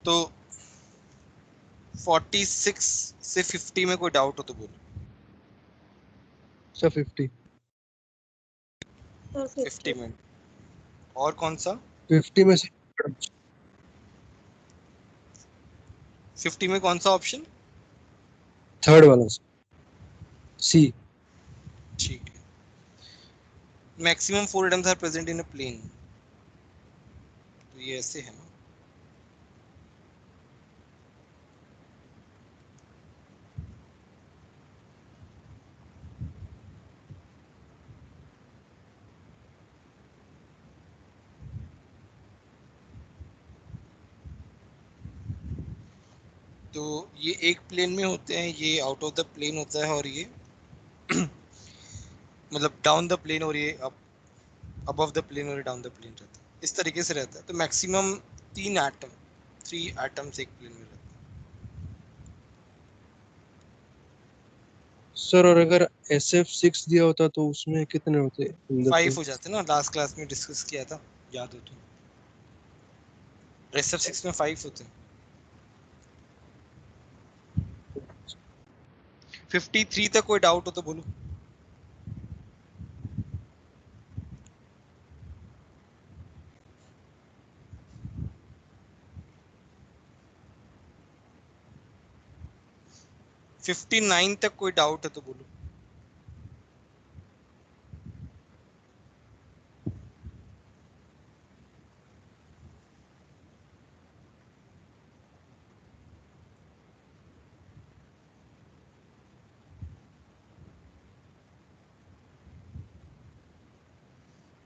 तो 46 से 50 में कोई डाउट हो तो बोलो। सर 50 50 में और कौन सा? 50 में से 50 में कौन सा ऑप्शन? थर्ड वाला सी। ठीक है। Maximum 4 atoms are present in a plane, तो ये ऐसे है ना। तो ये एक प्लेन में होते हैं, ये आउट ऑफ द प्लेन होता है, और ये मतलब डाउन द प्लेन, और ये अबव द प्लेन और डाउन द प्लेन रहता है, इस तरीके से रहता है। तो मैक्सिमम 3 एटम्स एक प्लेन में रहते हैं। सर और अगर SF6 दिया होता तो उसमें कितने होते? 5 हो जाते ना, लास्ट क्लास में डिस्कस किया था, याद हो तो। SF6 में 5 होते हैं। 53 तक कोई डाउट हो तो बोलो। फिफ्टी 59 तक कोई डाउट है तो बोलो।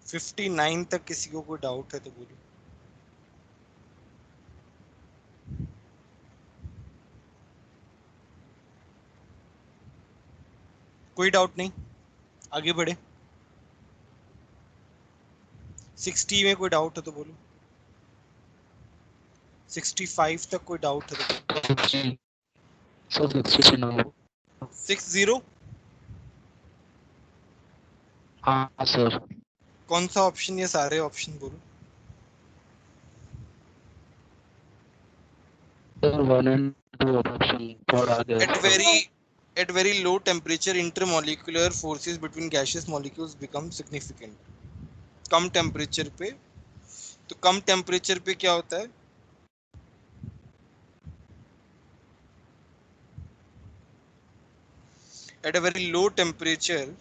फिफ्टी 59 तक किसी को कोई डाउट है तो बोलो। कोई डाउट नहीं, आगे बढ़े। 60 में कोई डाउट है तो बोलो। 65 तक कोई डाउट है तो बोलो। 60 हाँ सर। कौन सा ऑप्शन, ये सारे ऑप्शन बोलो। सर 1 and 2 ऑप्शन थोड़ा आगे। At very low temperature, intermolecular forces between gaseous molecules become significant. Come temperature पे, तो कम टेम्परेचर पे क्या होता है? At a very low temperature,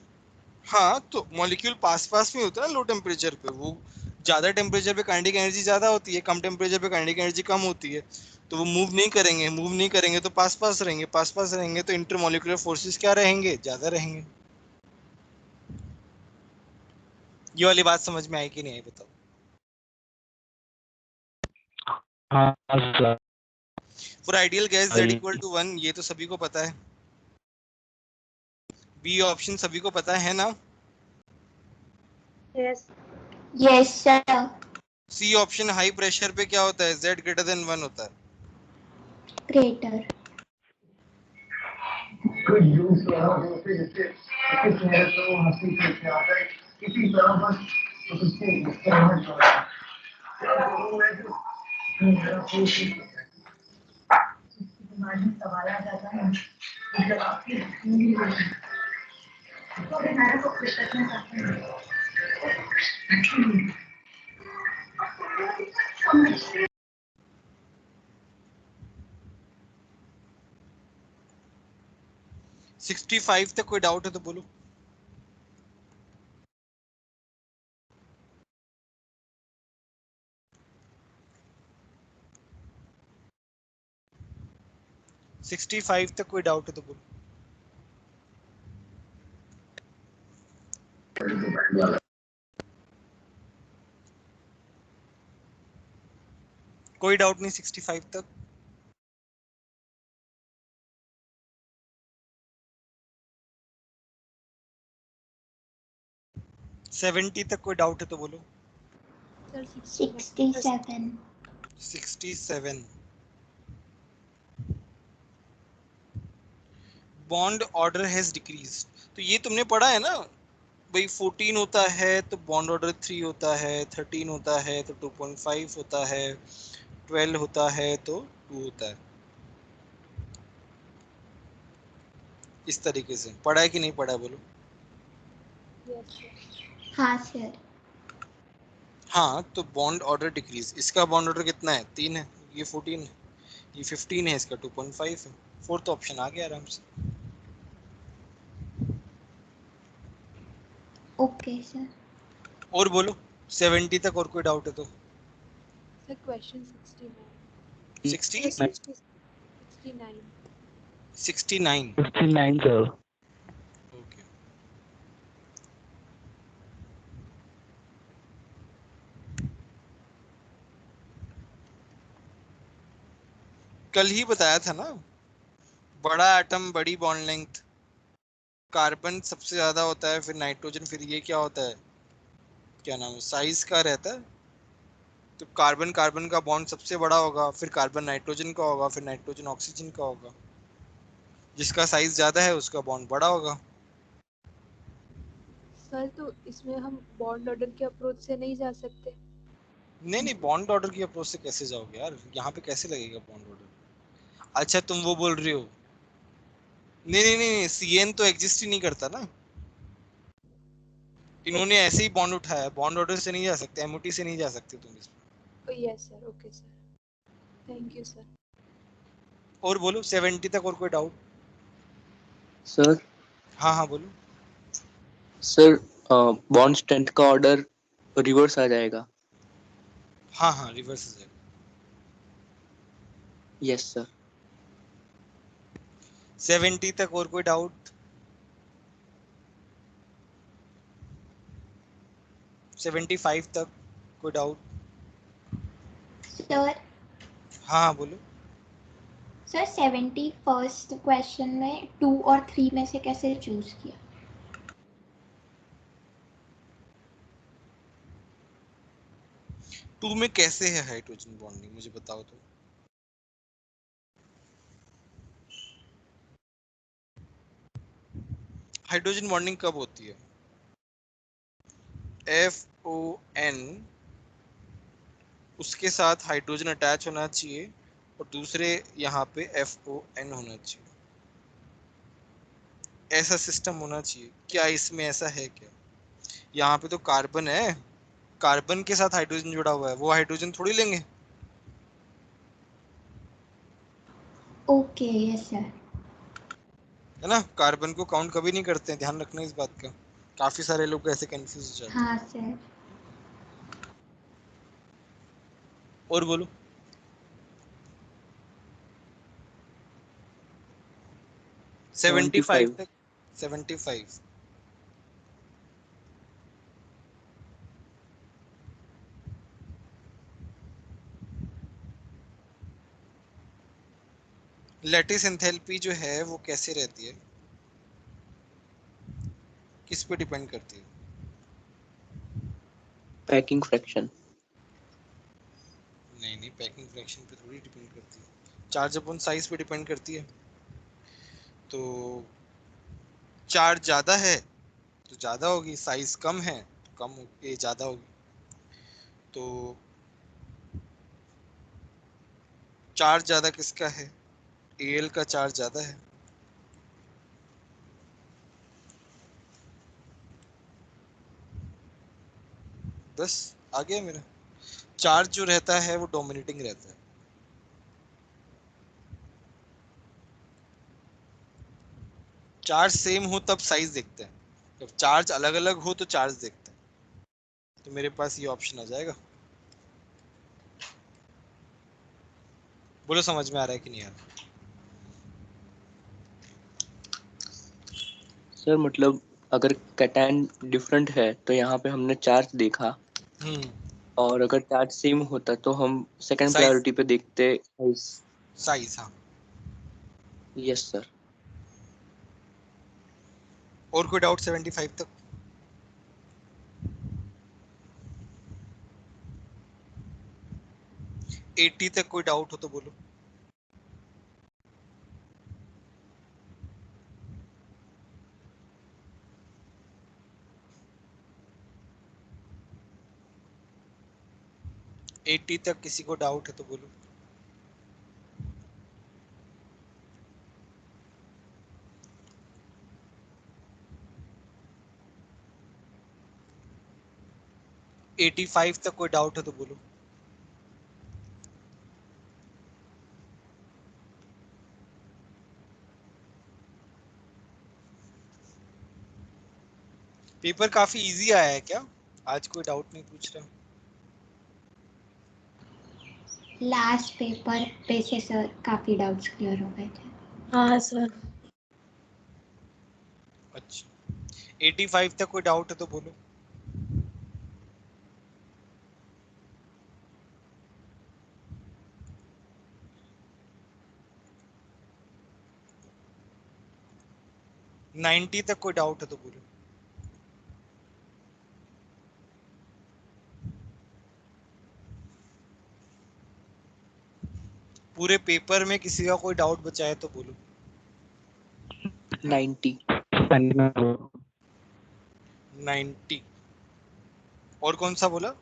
हाँ, तो मॉलिक्यूल पास पास में होता है ना लो टेम्परेचर पे। वो ज्यादा टेम्परेचर पे काइनेटिक एनर्जी ज्यादा होती है, कम टेम्परेचर पे काइनेटिक एनर्जी कम होती है। तो वो मूव नहीं करेंगे तो पास पास रहेंगे, तो इंटरमोलिकुलर फोर्सेस क्या रहेंगे? ज्यादा रहेंगे। ये वाली बात समझ में आई कि नहीं आई, बताओ। हाँ sir. For ideal gas Z equal to 1, ये तो सभी को पता है। बी ऑप्शन सभी को पता है ना? Yes sir. C option high pressure पे क्या होता है? Z ग्रेटर देन 1 होता है। ग्रेटर। सिक्सटी 65 तक कोई डाउट है तो बोलो। सिक्सटी 65 तक कोई डाउट है तो बोलो। कोई डाउट नहीं 65 तक। 70 तक कोई डाउट है तो बोलो। 67। 67 बॉन्ड ऑर्डर हैज डिक्रीज। तो ये तुमने पढ़ा है ना भाई, 14 होता है तो बॉन्ड ऑर्डर 3 होता है, 13 होता है तो 2.5 होता है, 12 होता है तो 2 होता है। इस तरीके से पढ़ा है कि नहीं पढ़ा, बोलो। Yes sir. हाँ सर। हाँ, तो बॉन्ड ऑर्डर डिक्रीज, इसका बॉन्ड ऑर्डर कितना है? 3 है, ये 14 है, ये 15 है, इसका 2.5 है। फोर्थ ऑप्शन आ गया आराम से। Okay sir. और बोलो, 70 तक और कोई डाउट है तो? Sir question 69। 60 69। 69 59 sir. ओके। कल ही बताया था ना, बड़ा एटम बड़ी बॉन्ड लेंथ, कार्बन सबसे ज्यादा होता है, फिर नाइट्रोजन, फिर ये क्या होता है, क्या नाम है, साइज का रहता है। तो कार्बन कार्बन का बॉन्ड सबसे बड़ा होगा, फिर कार्बन नाइट्रोजन का होगा, फिर नाइट्रोजन ऑक्सीजन का होगा। जिसका साइज ज्यादा है उसका बॉन्ड बड़ा होगा। सर तो इसमें हम बॉन्ड ऑर्डर के अप्रोच से नहीं जा सकते? नहीं नहीं, बॉन्ड ऑर्डर की अप्रोच से कैसे जाओगे यार, यहाँ पे कैसे लगेगा बॉन्ड ऑर्डर? अच्छा तुम वो बोल रही हो, नहीं नहीं नहीं, सीएन तो एग्जिस्ट ही नहीं करता ना, इन्होंने ऐसे ही बॉन्ड उठाया, बॉन्ड ऑर्डर से नहीं जा सकते, एमओटी से नहीं जा सकते तुम इसमें। Yes sir. Okay sir, thank you sir. और बोलो, 70 तक और कोई डाउट? सर हाँ हाँ बोलो। सर बॉन्ड स्ट्रेंथ का ऑर्डर रिवर्स आ जाएगा? हाँ हाँ, रिवर्स है। Yes sir. 70 तक और कोई डाउट? 75 तक कोई डाउट? सर हाँ हाँ बोलो। सर 71st क्वेश्चन में 2 और 3 में से कैसे चूज किया? 2 में कैसे है हाइड्रोजन बॉन्डिंग, मुझे बताओ तो। हाइड्रोजन बॉन्डिंग कब होती है? FON, उसके साथ हाइड्रोजन अटैच होना चाहिए और दूसरे यहाँ पे FON होना चाहिए। ऐसा सिस्टम होना चाहिए। क्या इसमें ऐसा है क्या? यहाँ पे तो कार्बन है, कार्बन के साथ हाइड्रोजन जुड़ा हुआ है, वो हाइड्रोजन थोड़ी लेंगे। Okay yes sir. है ना, कार्बन को काउंट कभी नहीं करते हैं, ध्यान रखना इस बात का। काफी सारे लोग ऐसे कंफ्यूज हो जाते हैं। हाँ सर। और बोलो। 75 75। तक। 75। लैटिस एंथैल्पी जो है वो कैसे रहती है, किस पे डिपेंड करती है? Packing fraction. नहीं नहीं, पैकिंग फ्रैक्शन पे थोड़ी डिपेंड करती है, चार्ज अपॉन साइज पे डिपेंड करती है। तो चार्ज ज्यादा है तो ज्यादा होगी, साइज कम है तो कम ये ज्यादा होगी। तो चार्ज ज्यादा किसका है? Al का चार्ज ज्यादा है। बस आ गया मेरा। चार्ज जो रहता है वो डोमिनेटिंग रहता है। चार्ज सेम हो तब साइज देखते हैं, जब चार्ज अलग अलग हो तो चार्ज देखते हैं। तो मेरे पास ये ऑप्शन आ जाएगा। बोलो समझ में आ रहा है कि नहीं आ रहा? सर मतलब अगर कैटायन डिफरेंट है तो यहाँ पे हमने चार्ज देखा, हम्म। और अगर चार्ज सेम होता तो हम सेकंड साइज। प्रायोरिटी पे देखते। साइज हाँ। Yes sir. और कोई डाउट 75 तक? एट्टी तक कोई डाउट हो तो बोलो। 80 तक किसी को डाउट है तो बोलो। एटी 85 तक कोई डाउट है तो बोलो। पेपर काफी इजी आया है क्या? आज कोई डाउट नहीं पूछ रहा? लास्ट पेपर पे से सर काफी डाउट्स क्लियर हो गए थे। हाँ सर। अच्छा, 85 तक कोई डाउट है तो बोलो। नाइन्टी तक कोई डाउट है तो बोलो। पूरे पेपर में किसी का कोई डाउट बचा है तो बोलो। 90। 90। और कौन सा बोला?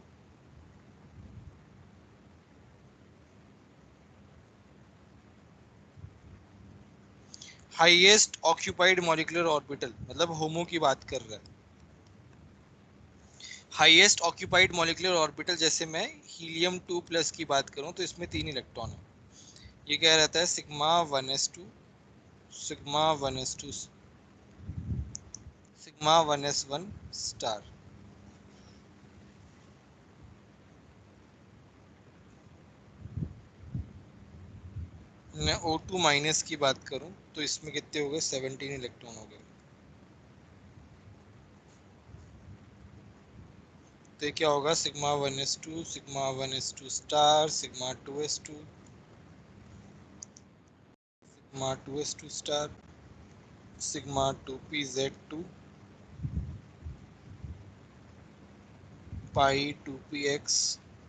हाईएस्ट ऑक्यूपाइड मॉलिक्यूलर ऑर्बिटल, मतलब होमो की बात कर रहा है। हाईएस्ट ऑक्यूपाइड मॉलिक्यूलर ऑर्बिटल, जैसे मैं हीलियम 2+ की बात करूं तो इसमें 3 इलेक्ट्रॉन है। ये क्या रहता है? Sigma 1s2, sigma 1s2, sigma 1s1 star. मैं O2- की बात करूं तो इसमें कितने हो गए? 17 इलेक्ट्रॉन हो गए। तो क्या होगा? Sigma 1s2, sigma 1s2 star, sigma 2s2, sigma 2s2 star, sigma 2pz2, पाई 2px,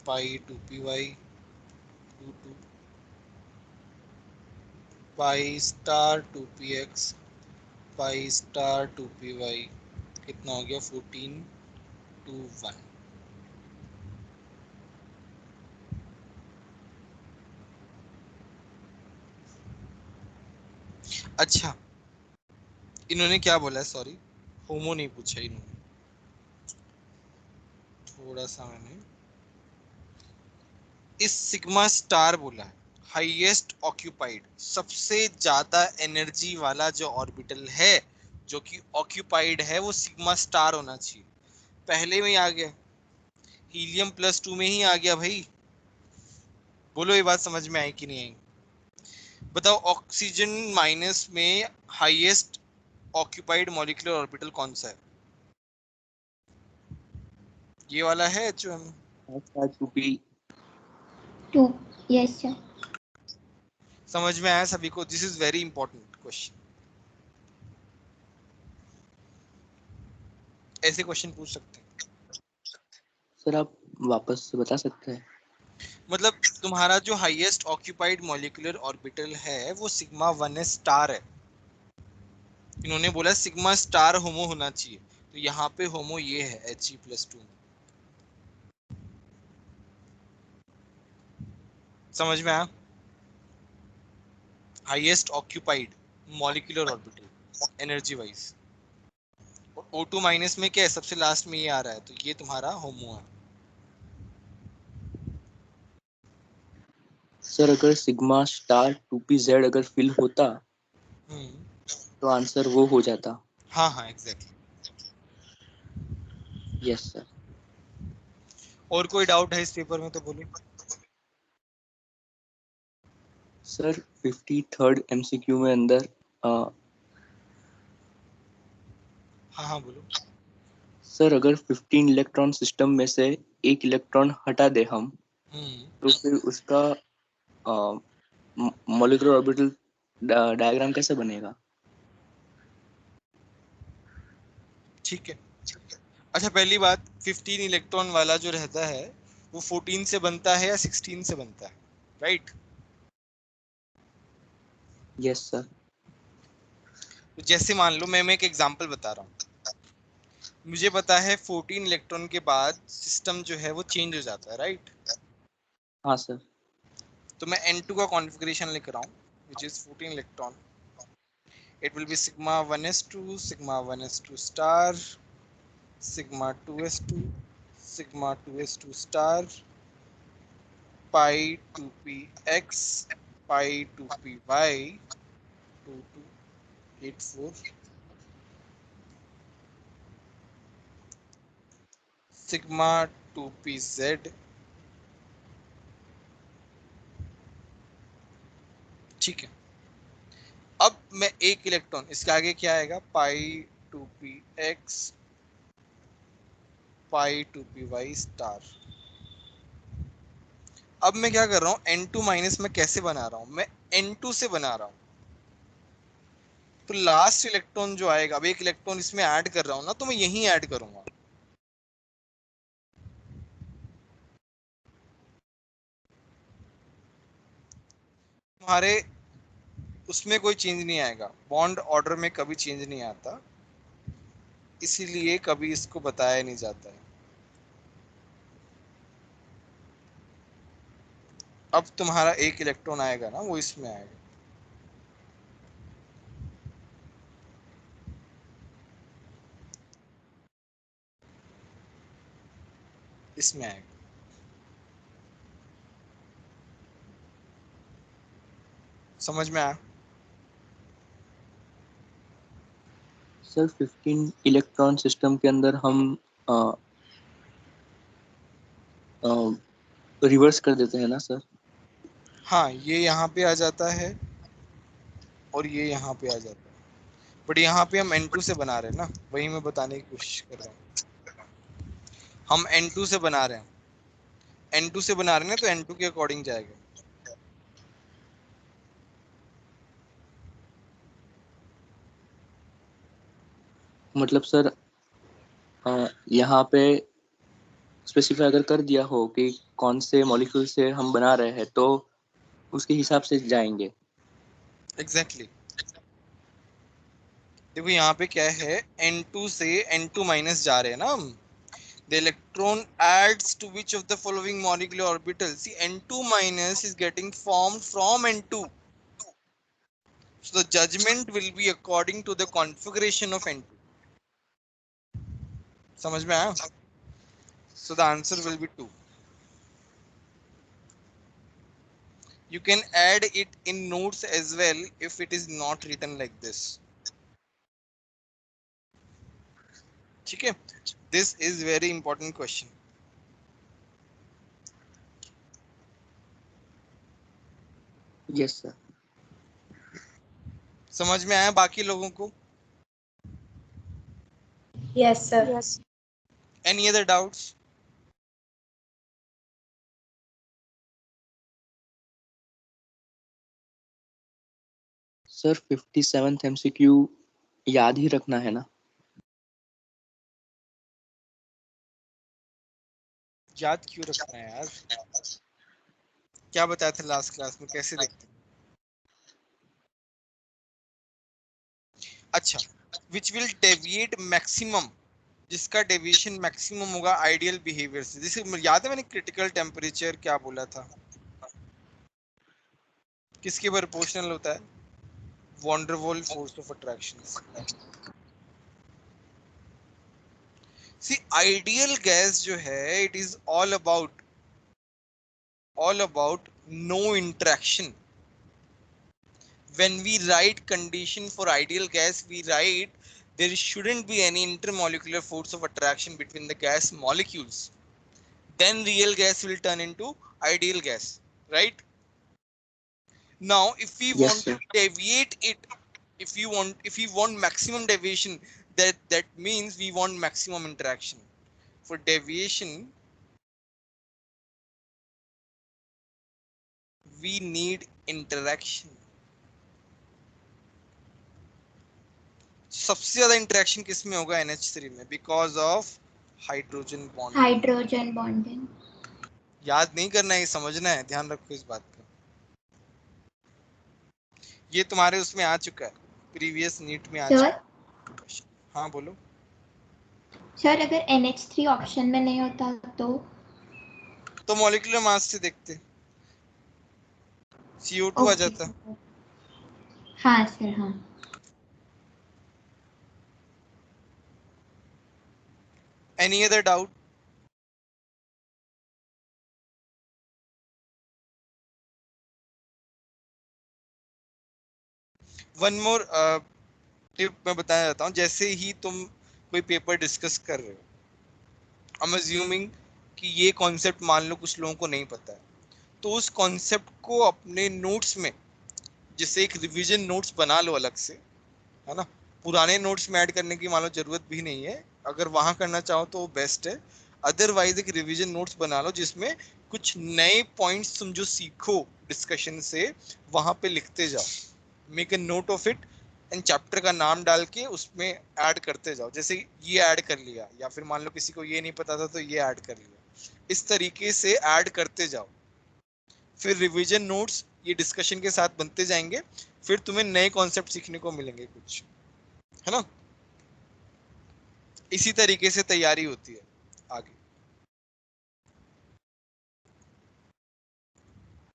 पाई 2py, 2 pi star 2px, pi star 2py। कितना हो गया? 14 to 1। अच्छा, इन्होंने क्या बोला है? सॉरी, होमो नहीं पूछा इन्होंने। थोड़ा सा मैंने इस सिग्मा स्टार बोला है। हाईएस्ट ऑक्यूपाइड, सबसे ज्यादा एनर्जी वाला जो ऑर्बिटल है, जो कि ऑक्यूपाइड है, वो सिग्मा स्टार होना चाहिए। पहले में ही आ गया, हीलियम +2 में ही आ गया भाई। बोलो ये बात समझ में आई कि नहीं आई? बताओ, ऑक्सीजन माइनस में हाईएस्ट ऑक्यूपाइड मॉलिक्यूलर ऑर्बिटल कौन सा है? ये वाला है HOM।2p। 2, yes sir. समझ में आया सभी को? This is very important question. ऐसे क्वेश्चन पूछ सकते हैं। सर आप वापस से बता सकते हैं? मतलब तुम्हारा जो हाईएस्ट ऑक्यूपाइड मॉलिक्यूलर ऑर्बिटल है वो सिग्मा 1s स्टार है। इन्होंने बोला सिग्मा स्टार होमो होना चाहिए, तो यहाँ पे होमो ये है He+2 में। समझ में आया? Highest occupied molecular orbital energy wise. O2- में क्या है? सबसे लास्ट में ये आ रहा है, तो ये तुम्हारा होमो है। सर अगर सिग्मा स्टार 2pz अगर फिल होता हम्म, तो आंसर वो हो जाता। हाँ हाँ एग्जैक्टली। Yes sir. और कोई डाउट है इस पेपर में तो बोलो। सर 53rd MCQ में अंदर हाँ हाँ बोलो। सर अगर 15 इलेक्ट्रॉन सिस्टम में से एक इलेक्ट्रॉन हटा दे हम, हम्म, तो फिर उसका मॉलिक्यूलर ऑर्बिटल डायग्राम कैसे बनेगा? ठीक है। अच्छा, पहली बात, 15 इलेक्ट्रॉन वाला जो रहता है वो 14 से बनता है या 16 से बनता है? राइट। Yes sir. तो जैसे मान लो मैं एक एग्जांपल बता रहा हूँ। मुझे पता है 14 इलेक्ट्रॉन के बाद सिस्टम जो है वो चेंज हो जाता है, राइट। हाँ सर। तो मैं N2 का कॉन्फ़िगरेशन लिख रहा हूँ which is 14 electron. It will be sigma 1s2, sigma 1s2 star, sigma 2s2, sigma 2s2 star, pi 2px, pi 2py, 2284, sigma 2pz. ठीक है. अब मैं एक इलेक्ट्रॉन, इसके आगे क्या आएगा, पाई 2px, पाई 2py स्टार. अब मैं क्या कर रहा हूँ, N2 माइनस मैं कैसे बना रहा हूँ, मैं N2 से बना रहा हूँ. तो लास्ट इलेक्ट्रॉन जो आएगा, अब एक इलेक्ट्रॉन इसमें ऐड कर रहा हूँ ना, तो मैं यहीं ऐड करूंगा. तुम्हारे उसमें कोई चेंज नहीं आएगा, बॉन्ड ऑर्डर में कभी चेंज नहीं आता, इसीलिए कभी इसको बताया नहीं जाता है. अब तुम्हारा एक इलेक्ट्रॉन आएगा ना, वो इसमें आएगा. इसमें आएगा. समझ में आया? सर 15 इलेक्ट्रॉन सिस्टम के अंदर हम रिवर्स कर देते हैं ना सर? हाँ, ये यहाँ पे आ जाता है और ये यहाँ पे आ जाता है, बट यहाँ पे हम N2 से बना रहे हैं ना, वही मैं बताने की कोशिश कर रहा हूँ. हम N2 से बना रहे हैं, N2 से बना रहे हैं तो N2 के अकॉर्डिंग जाएगा. मतलब सर यहाँ पे स्पेसिफाई अगर कर दिया हो कि कौन से मॉलिक्यूल से हम बना रहे हैं तो उसके हिसाब से जाएंगे. एग्जैक्टली. देखो यहाँ पे क्या है, N2 से N2 माइनस जा रहे हैं ना हम. The electron adds to which of the following molecular orbital? See, N2 minus is getting formed from N2. So the judgment will be according to the configuration of N2. समझ में आया? So the answer will be 2. You can add it in notes as well if it is not written like this. ठीक है? This is very important question. Yes sir. समझ में आया बाकी लोगों को? Yes, sir. Yes. Any other doubts? Sir 57th MCQ याद ही रखना है ना? याद क्यों रखना है यार? क्या बताया था लास्ट क्लास में, कैसे देखते हैं? अच्छा, which will deviate maximum, जिसका डेविएशन मैक्सिमम होगा आइडियल बिहेवियर से. जैसे याद है मैंने क्रिटिकल टेम्परेचर क्या बोला था, किसके प्रोपोर्शनल होता है? Van der Waals force of attraction. See ideal gas जो है, it is all about no interaction. When we write condition for ideal gas, we write there shouldn't be any intermolecular force of attraction between the gas molecules. Then real gas will turn into ideal gas, right? Now if we Yes, want sir. to deviate it, if we want maximum deviation, that means we want maximum interaction. For deviation we need interaction. सबसे ज्यादा interaction किस में होगा? NH3 में, because of hydrogen bond. Hydrogen bonding. याद नहीं करना है, समझना है, ध्यान रखो इस बात का. ये तुम्हारे उसमें आ चुका है, प्रीवियस नीट में आ चुका है. हाँ बोलो सर. अगर NH3 ऑप्शन में नहीं होता तो मॉलिक्यूलर मास से देखते. CO2 आ ओके जाता। सर। हाँ सर हाँ। Any other doubt? One more tip मैं बताना चाहता हूँ। जैसे ही तुम कोई पेपर डिस्कस कर रहे हो, आई एम अज्यूमिंग कि ये कॉन्सेप्ट मान लो कुछ लोगों को नहीं पता है, तो उस कॉन्सेप्ट को अपने नोट्स में, जैसे एक रिवीजन नोट्स बना लो अलग से, है ना। पुराने नोट्स में ऐड करने की मान लो जरूरत भी नहीं है, अगर वहां करना चाहो तो बेस्ट है। अदरवाइज एक रिवीजन नोट्स बना लो जिसमें कुछ नए पॉइंट्स तुम जो सीखो डिस्कशन से वहां पे लिखते जाओ। Make a note of it and chapter का नाम डाल के उसमें ऐड करते जाओ। जैसे ये ऐड कर लिया, या फिर मान लो किसी को ये नहीं पता था तो ये ऐड कर लिया। इस तरीके से ऐड करते जाओ, फिर रिवीजन नोट्स ये डिस्कशन के साथ बनते जाएंगे, फिर तुम्हें नए कॉन्सेप्ट सीखने को मिलेंगे कुछ, है ना। इसी तरीके से तैयारी होती है आगे।